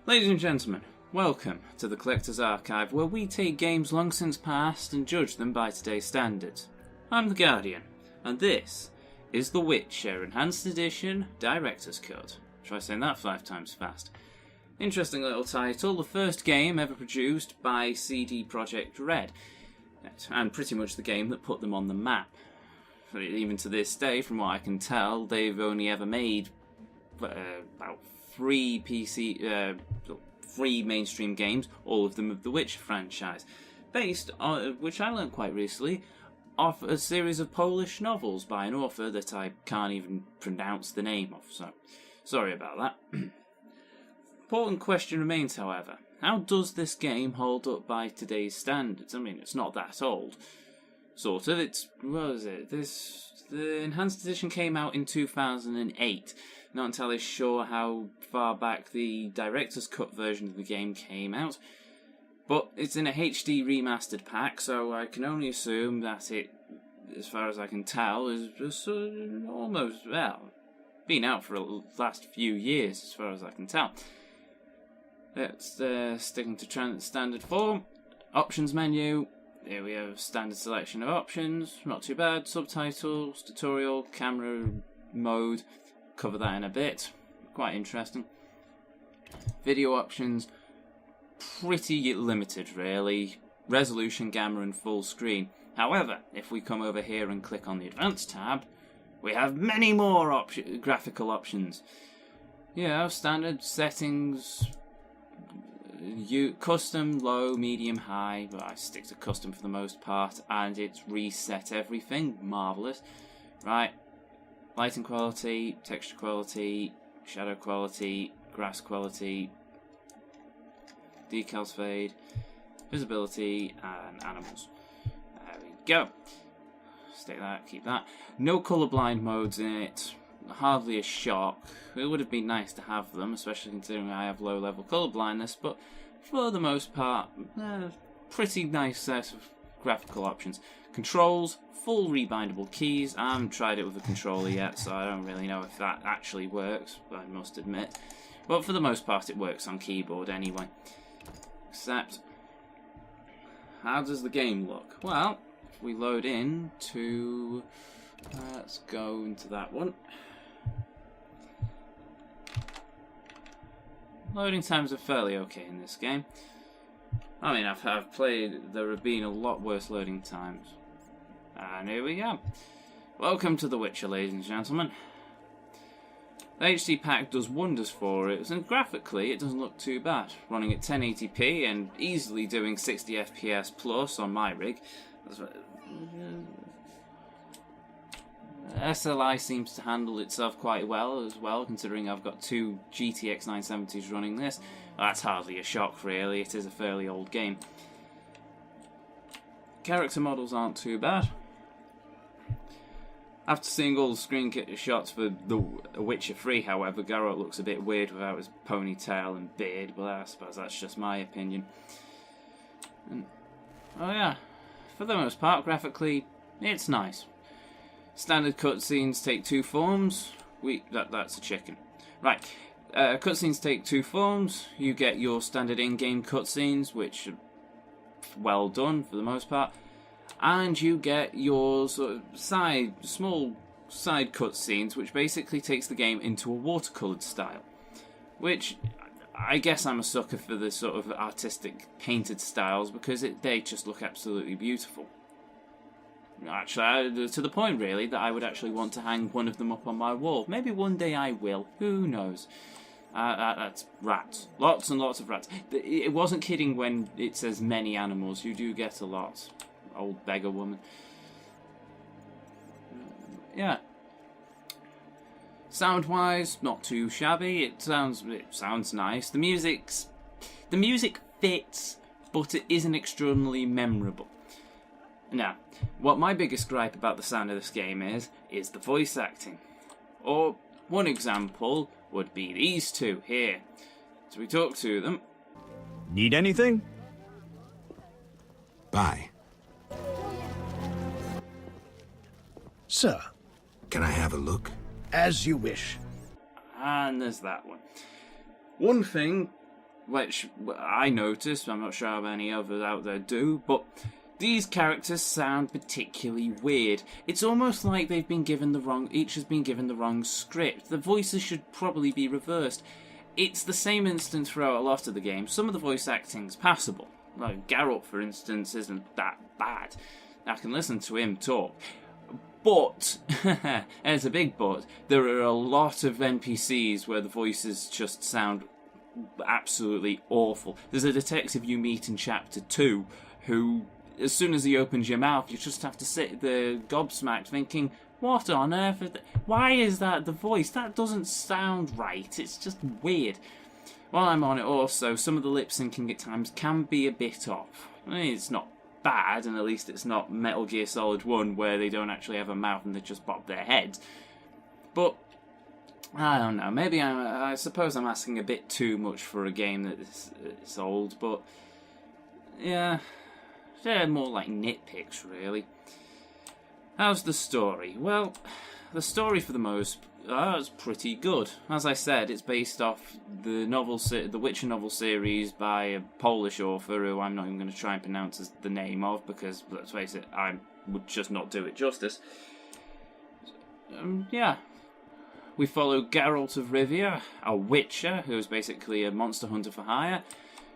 Ladies and gentlemen, welcome to the Collector's Archive, where we take games long since past and judge them by today's standards. I'm the Guardian, and this is The Witcher Enhanced Edition Director's Cut. Try saying that 5 times fast. Interesting little title, the first game ever produced by CD Projekt Red, and pretty much the game that put them on the map. Even to this day, from what I can tell, they've only ever made about 3 mainstream games, all of them of the Witcher franchise, based on, which I learned quite recently, off a series of Polish novels by an author that I can't even pronounce the name of, so sorry about that. Important question remains, however, how does this game hold up by today's standards? I mean, it's not that old. Sort of, the Enhanced Edition came out in 2008. Not entirely sure how far back the Director's Cut version of the game came out, but it's in a HD remastered pack, so I can only assume that it, as far as I can tell, is just almost, been out for the last few years, as far as I can tell. Let's sticking to standard form. Options menu. Here we have standard selection of options. Not too bad. Subtitles, tutorial, camera mode. Cover that in a bit. Quite interesting. Video options. Pretty limited, really. Resolution, gamma, and full screen. However, if we come over here and click on the Advanced tab, we have many more graphical options. Standard settings. Custom, low, medium, high, but I stick to custom for the most part, and it's reset everything. Marvellous. Right, lighting quality, texture quality, shadow quality, grass quality, decals fade, visibility, and animals. There we go. Stick that, keep that. No colourblind modes in it. Hardly a shock. It would have been nice to have them, especially considering I have low level colour blindness, but for the most part, pretty nice set of graphical options. Controls, full rebindable keys. I haven't tried it with a controller yet, so I don't really know if that actually works, I must admit. But for the most part it works on keyboard anyway. Except, how does the game look? Well, if we load in to... let's go into that one. Loading times are fairly okay in this game. I mean, I've played, there have been a lot worse loading times. And here we go. Welcome to The Witcher, ladies and gentlemen. The HD pack does wonders for it, and graphically it doesn't look too bad. Running at 1080p and easily doing 60 FPS plus on my rig. SLI seems to handle itself quite well as well, considering I've got 2 GTX 970s running this. Well, that's hardly a shock, really. It is a fairly old game. Character models aren't too bad. After seeing all the screen shots for The Witcher 3, however, Geralt looks a bit weird without his ponytail and beard, but I suppose that's just my opinion. And, for the most part, graphically, it's nice. Standard cutscenes take 2 forms. That's a chicken. Right. Cutscenes take 2 forms. You get your standard in-game cutscenes, which are well done for the most part. And you get your sort of small side cutscenes, which basically takes the game into a watercoloured style. Which, I guess I'm a sucker for the sort of artistic painted styles, because they just look absolutely beautiful. Actually, to the point, really, that I would actually want to hang one of them up on my wall. Maybe one day I will. Who knows? That's rats. Lots and lots of rats. It wasn't kidding when it says many animals. You do get a lot. Old beggar woman. Yeah. Sound-wise, not too shabby. It sounds nice. The music fits, but it isn't extraordinarily memorable. Now, what my biggest gripe about the sound of this game is the voice acting. Or, one example would be these two here. So we talk to them. Need anything? Bye. Sir, Can I have a look? as you wish. And there's that one. One thing which I noticed. I'm not sure how many others out there do, but these characters sound particularly weird. It's almost like they've been given each has been given the wrong script. The voices should probably be reversed. It's the same instance throughout a lot of the game. Some of the voice acting's passable. Like Geralt, for instance, isn't that bad. I can listen to him talk. But, and it's a big but, there are a lot of NPCs where the voices just sound absolutely awful. There's a detective you meet in Chapter 2 who, as soon as he opens your mouth, you just have to sit there gobsmacked thinking, what on earth? Why is that the voice? That doesn't sound right. It's just weird. While I'm on it also, some of the lip syncing at times can be a bit off. I mean, it's not bad, and at least it's not Metal Gear Solid 1 where they don't actually have a mouth and they just bob their heads. But I don't know, maybe I suppose I'm asking a bit too much for a game that's old, but yeah, they're more like nitpicks, really. How's the story? Well, the story for the most is pretty good. As I said, it's based off the the Witcher novel series by a Polish author who I'm not even going to try and pronounce the name of because, let's face it, I would just not do it justice. Yeah. We follow Geralt of Rivia, a witcher who is basically a monster hunter for hire,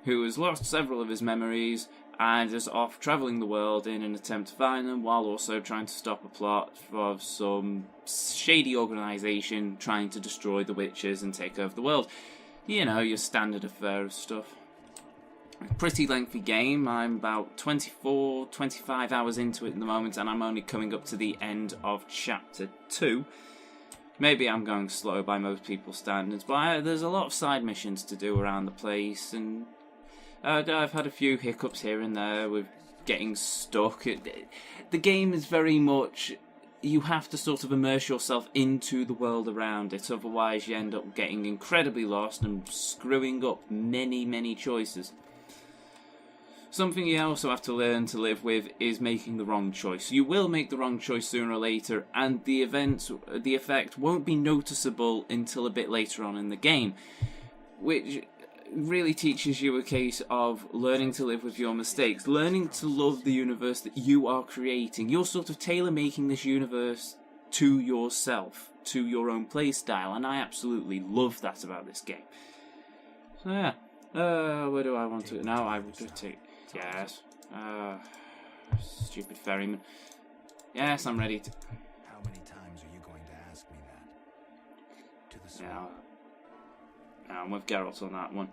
who has lost several of his memories and is off travelling the world in an attempt to find them, while also trying to stop a plot of some shady organisation trying to destroy the witches and take over the world. You know, your standard affair of stuff. Pretty lengthy game. I'm about 24, 25 hours into it at the moment, and I'm only coming up to the end of Chapter 2. Maybe I'm going slow by most people's standards, but there's a lot of side missions to do around the place, and I've had a few hiccups here and there with getting stuck. The game is very much, you have to sort of immerse yourself into the world around it, otherwise you end up getting incredibly lost and screwing up many, many choices. Something you also have to learn to live with is making the wrong choice. You will make the wrong choice sooner or later, and the effect won't be noticeable until a bit later on in the game, which really teaches you a case of learning to live with your mistakes, learning to love the universe that you are creating. You're sort of tailor-making this universe to yourself, to your own playstyle, and I absolutely love that about this game. So yeah, where do I want to now? I would take, yes, stupid ferryman. Yes, I'm ready to. How many times are you going to ask me that? To the Yeah. I'm with Geralt on that one.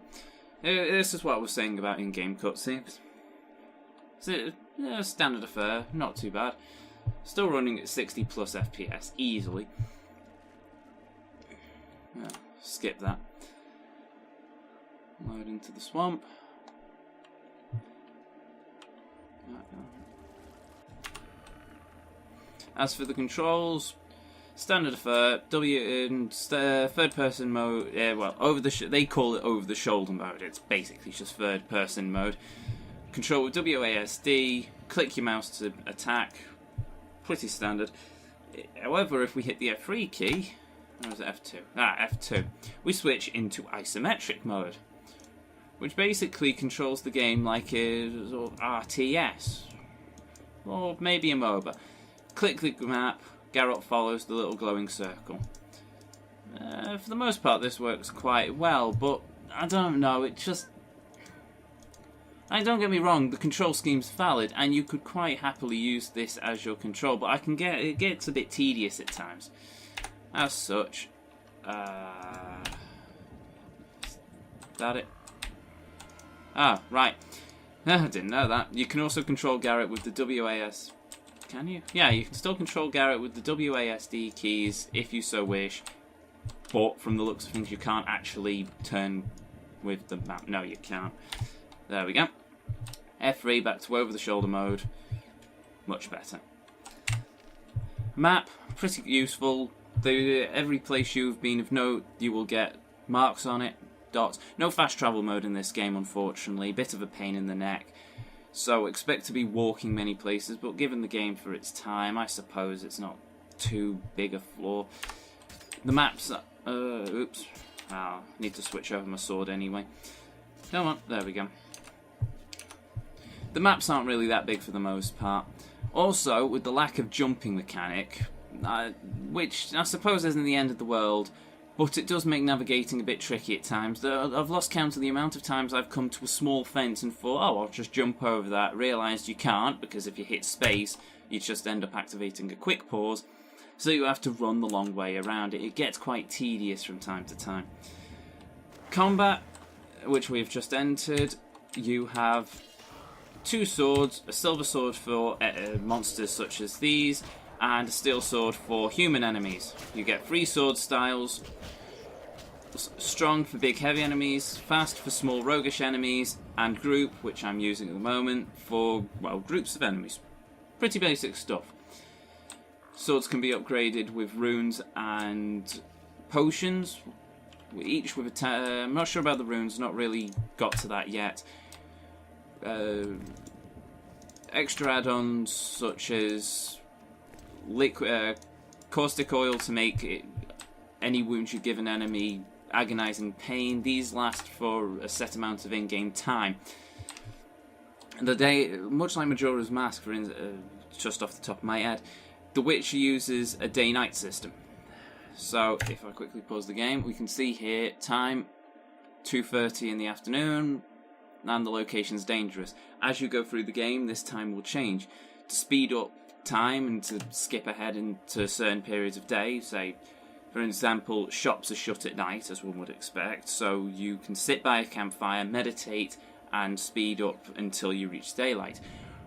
This is what I was saying about in-game cutscenes. It's a standard affair, not too bad. Still running at 60 plus FPS, easily. Skip that. Load into the swamp. As for the controls, standard affair, third-person mode. Well, they call it over-the-shoulder mode. It's basically just third-person mode. Control with WASD. Click your mouse to attack. Pretty standard. However, if we hit the F3 key, or was it F2? F2. We switch into isometric mode, which basically controls the game like a sort of RTS, or maybe a MOBA. Click the map. Geralt follows the little glowing circle. For the most part, this works quite well, but I don't know, it just... don't get me wrong, the control scheme's valid, and you could quite happily use this as your control, but it gets a bit tedious at times. As such, is that it? Ah, right. I didn't know that. You can also control Garrett with the WAS... Can you? Yeah, you can still control Garrett with the WASD keys if you so wish, but from the looks of things you can't actually turn with the map. No, you can't. There we go. F3 back to over-the-shoulder mode. Much better. Map, pretty useful. Every place you've been of note, you will get marks on it, dots. No fast travel mode in this game, unfortunately. Bit of a pain in the neck. So expect to be walking many places, but given the game for its time, I suppose it's not too big a flaw. The maps, oops, I need to switch over my sword anyway. Come on, there we go. The maps aren't really that big for the most part. Also, with the lack of jumping mechanic, which I suppose isn't the end of the world, but it does make navigating a bit tricky at times. I've lost count of the amount of times I've come to a small fence and thought, oh, I'll just jump over that. Realised you can't, because if you hit space, you just end up activating a quick pause, so you have to run the long way around it. It gets quite tedious from time to time. Combat, which we've just entered, you have 2 swords, a silver sword for monsters such as these, and a steel sword for human enemies. You get 3 sword styles: strong for big heavy enemies, fast for small roguish enemies, and group, which I'm using at the moment, for, well, groups of enemies. Pretty basic stuff. Swords can be upgraded with runes and potions, each with a I'm not sure about the runes, not really got to that yet. Extra add-ons such as caustic oil to make any wounds you give an enemy agonizing pain. These last for a set amount of in-game time. Much like Majora's Mask, just off the top of my head, The Witcher uses a day-night system. So if I quickly pause the game, we can see here time 2:30 in the afternoon, and the location's dangerous. As you go through the game, this time will change. To speed up time and to skip ahead into certain periods of day, say, for example, shops are shut at night, as one would expect, so you can sit by a campfire, meditate, and speed up until you reach daylight.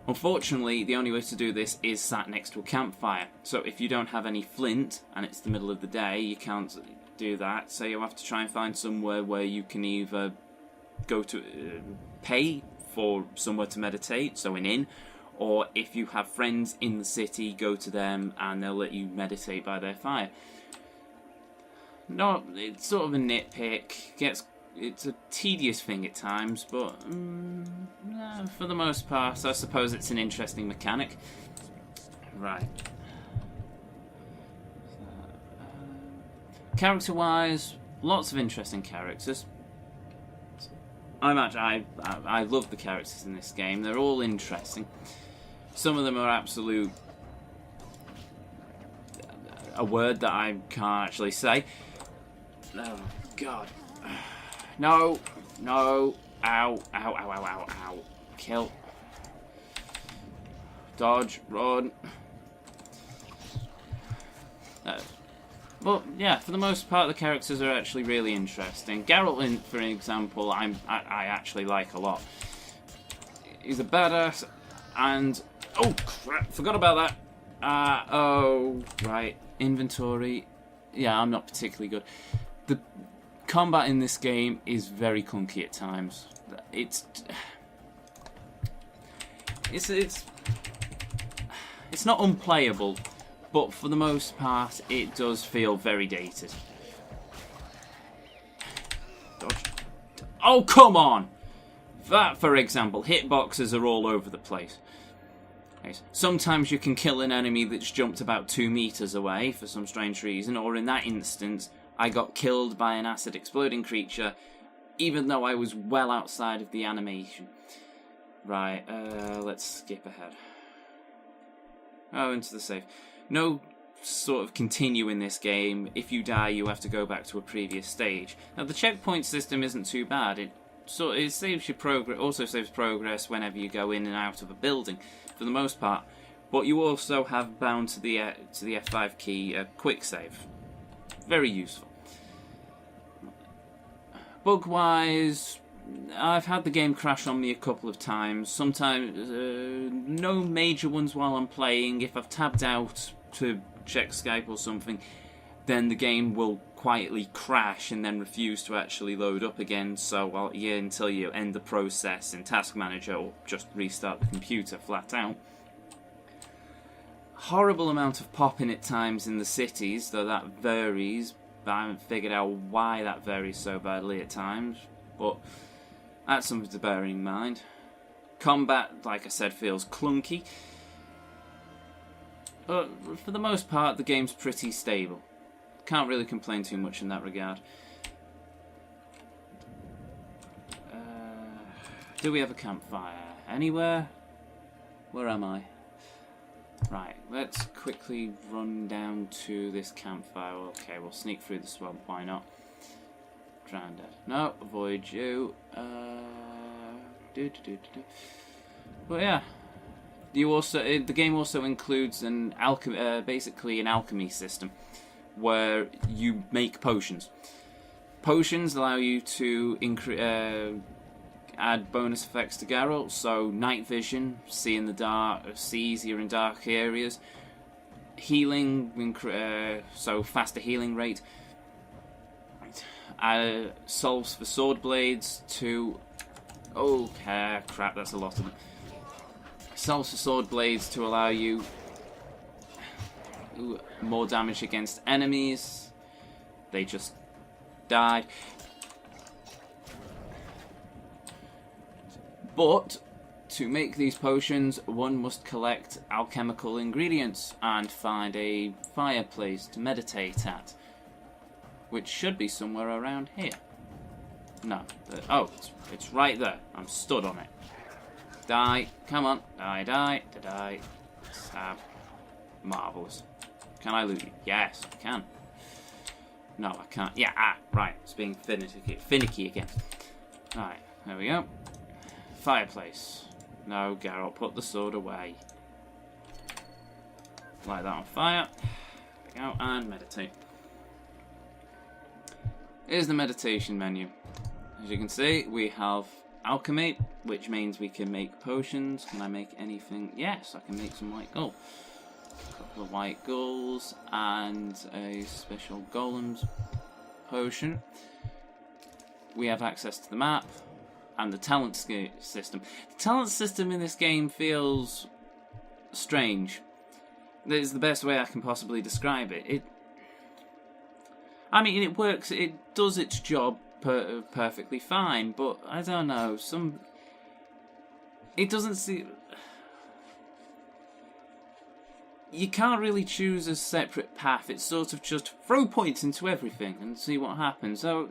Unfortunately, the only way to do this is sat next to a campfire, so if you don't have any flint, and it's the middle of the day, you can't do that, so you'll have to try and find somewhere where you can either go to pay for somewhere to meditate, so an inn, or if you have friends in the city, go to them and they'll let you meditate by their fire. No, it's sort of a nitpick. It's a tedious thing at times, but for the most part, I suppose it's an interesting mechanic. Right. Character-wise, lots of interesting characters. I love the characters in this game. They're all interesting. Some of them are absolute... a word that I can't actually say. Oh, God. No. No. Ow. Ow, ow, ow, ow, ow. Kill. Dodge. Run. But yeah, for the most part, the characters are actually really interesting. Geralt, for example, I actually like a lot. He's a badass, and oh crap, forgot about that. Oh right, inventory. Yeah, I'm not particularly good. The combat in this game is very clunky at times. It's not unplayable. But for the most part, it does feel very dated. Dodge. Oh, come on! That, for example, hitboxes are all over the place. Sometimes you can kill an enemy that's jumped about 2 meters away for some strange reason, or in that instance, I got killed by an acid exploding creature, even though I was well outside of the animation. Right, let's skip ahead. Oh, into the save. No sort of continue in this game. If you die, you have to go back to a previous stage. Now, the checkpoint system isn't too bad. It saves your progress. Also saves progress whenever you go in and out of a building, for the most part. But you also have bound to the F5 key a quick save. Very useful. Bug-wise, I've had the game crash on me a couple of times. Sometimes, no major ones while I'm playing. If I've tabbed out to check Skype or something, then the game will quietly crash and then refuse to actually load up again. So until you end the process in Task Manager or just restart the computer flat out. Horrible amount of popping at times in the cities, though that varies. I haven't figured out why that varies so badly at times, but that's something to bear in mind. Combat, like I said, feels clunky. But for the most part, the game's pretty stable. Can't really complain too much in that regard. Do we have a campfire anywhere? Where am I? Right, let's quickly run down to this campfire. Okay, we'll sneak through the swamp, why not? Drowned. No, avoid you. But yeah, the game also includes an basically an alchemy system where you make potions. Potions allow you to add bonus effects to Geralt, so night vision, see in the dark, see easier in dark areas, healing, so faster healing rate, solves for sword blades to, crap, that's a lot of them. Solves for sword blades to allow you more damage against enemies. They just died. But to make these potions, one must collect alchemical ingredients and find a fireplace to meditate at, which should be somewhere around here. No. It's right there. I'm stood on it. Die. Come on. Die. Stab. Marvellous. Can I loot you? Yes, I can. No, I can't. Yeah, right. It's being finicky again. Right, there we go. Fireplace. No, Geralt, put the sword away. Light that on fire. There we go, and meditate. Here's the meditation menu. As you can see, we have alchemy, which means we can make potions. Can I make anything? Yes, I can make some white gold. A couple of white gulls and a special golems potion. We have access to the map and the talent system. The talent system in this game feels strange. That is the best way I can possibly describe it. It works. It does its job perfectly fine, but I don't know. It doesn't seem. You can't really choose a separate path. It's sort of just throw points into everything and see what happens. So,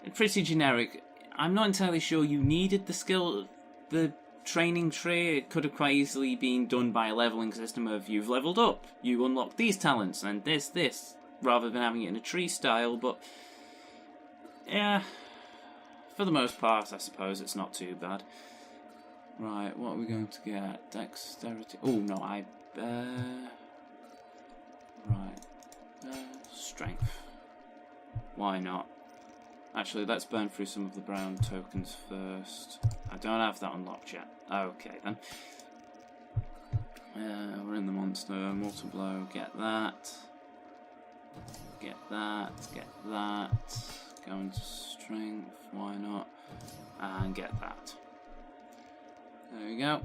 it's pretty generic. I'm not entirely sure you needed the training tree. It could have quite easily been done by a leveling system of you've leveled up, you unlock these talents, and this, rather than having it in a tree style, but yeah, for the most part, I suppose it's not too bad. Right, what are we going to get? Dexterity. Oh, no, strength. Why not? Actually, let's burn through some of the brown tokens first. I don't have that unlocked yet. Okay, then. We're in the monster. Mortal blow. Get that. Get that. Get that. Go into strength. Why not? And get that. There we go.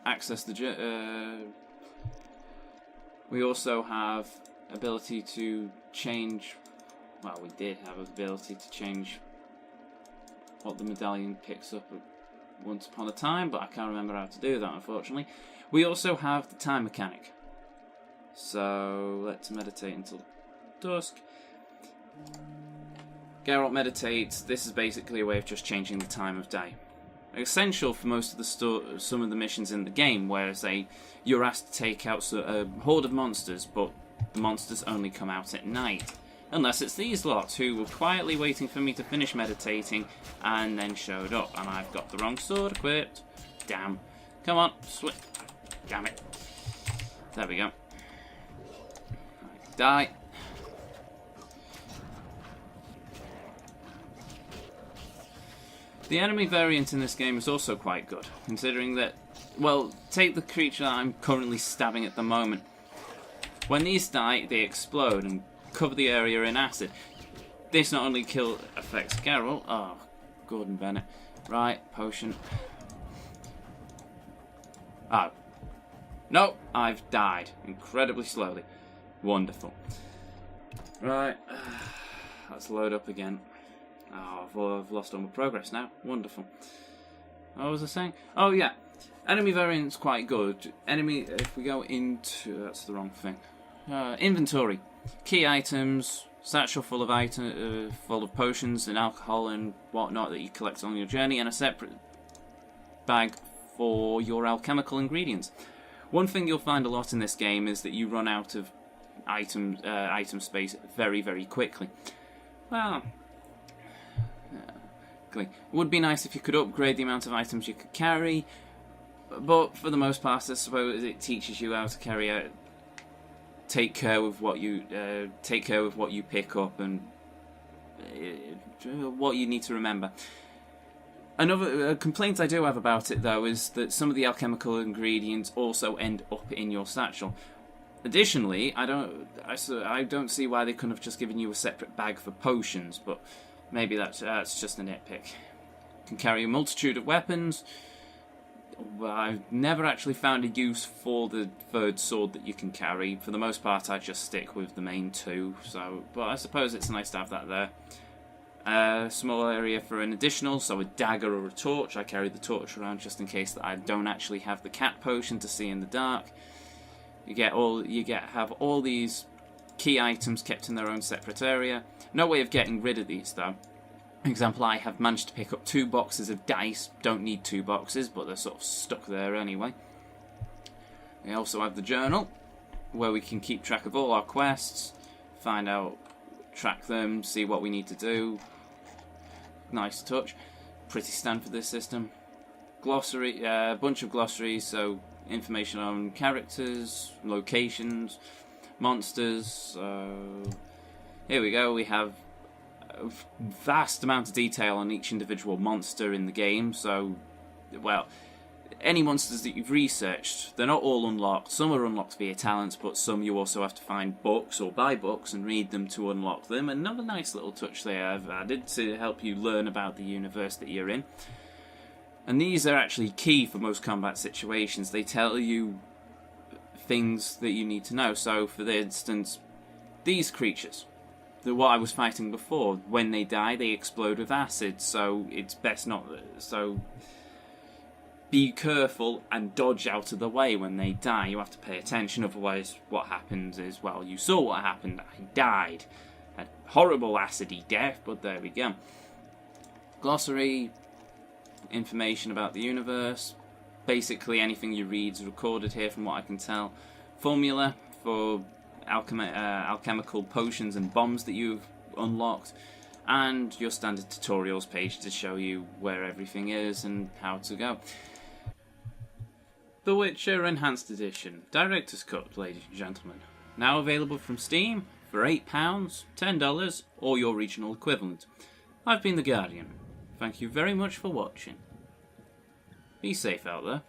Access the... we also have ability to change... Well, we did have the ability to change what the medallion picks up once upon a time, but I can't remember how to do that, unfortunately. We also have the time mechanic. So, let's meditate until dusk. Geralt meditates. This is basically a way of just changing the time of day. Essential for most of the some of the missions in the game, where you're asked to take out a horde of monsters, but the monsters only come out at night. Unless it's these lot who were quietly waiting for me to finish meditating and then showed up. And I've got the wrong sword equipped. Damn. Come on, switch. Damn it. There we go. Right, die. The enemy variant in this game is also quite good, considering that, well, take the creature that I'm currently stabbing at the moment. When these die, they explode and cover the area in acid. This not only affects Geralt. Oh, Gordon Bennett. Right, potion. Oh. No, I've died incredibly slowly. Wonderful. Right, let's load up again. Oh, I've lost all my progress now. Wonderful. What was I saying? Oh, yeah. Enemy variant's quite good. If we go into... That's the wrong thing. Inventory. Key items, satchel full of potions and alcohol and whatnot that you collect on your journey, and a separate bag for your alchemical ingredients. One thing you'll find a lot in this game is that you run out of item space very, very quickly. Well, it would be nice if you could upgrade the amount of items you could carry, but for the most part, I suppose it teaches you how to carry out, take care with what you pick up and what you need to remember. Another complaint I do have about it, though, is that some of the alchemical ingredients also end up in your satchel. Additionally, I don't see why they couldn't have just given you a separate bag for potions, but maybe that's just a nitpick. You can carry a multitude of weapons. I've never actually found a use for the third sword that you can carry. For the most part, I just stick with the main two. But I suppose it's nice to have that there. Small area for an additional, so a dagger or a torch. I carry the torch around just in case that I don't actually have the cat potion to see in the dark. Have all these key items kept in their own separate area. No way of getting rid of these though. For example, I have managed to pick up 2 boxes of dice. Don't need 2 boxes, but they're sort of stuck there anyway. We also have the journal, where we can keep track of all our quests, track them, see what we need to do. Nice touch. Pretty standard for this system. Glossary, a bunch of glossaries, so information on characters, locations, monsters. Here we go, we have a vast amount of detail on each individual monster in the game, so, well, any monsters that you've researched, they're not all unlocked. Some are unlocked via talents, but some you also have to find books or buy books and read them to unlock them. Another nice little touch they have added to help you learn about the universe that you're in. And these are actually key for most combat situations. They tell you things that you need to know. So, for instance, these creatures, what I was fighting before, when they die, they explode with acid. So it's best not. So be careful and dodge out of the way when they die. You have to pay attention. Otherwise, what happens is, well, you saw what happened. I died. A horrible acidy death, but there we go. Glossary. Information about the universe. Basically anything you read is recorded here from what I can tell. Formula for alchemical potions and bombs that you've unlocked. And your standard tutorials page to show you where everything is and how to go. The Witcher Enhanced Edition. Director's Cut, ladies and gentlemen. Now available from Steam for £8, $10 or your regional equivalent. I've been The Guardian. Thank you very much for watching. Be safe out there.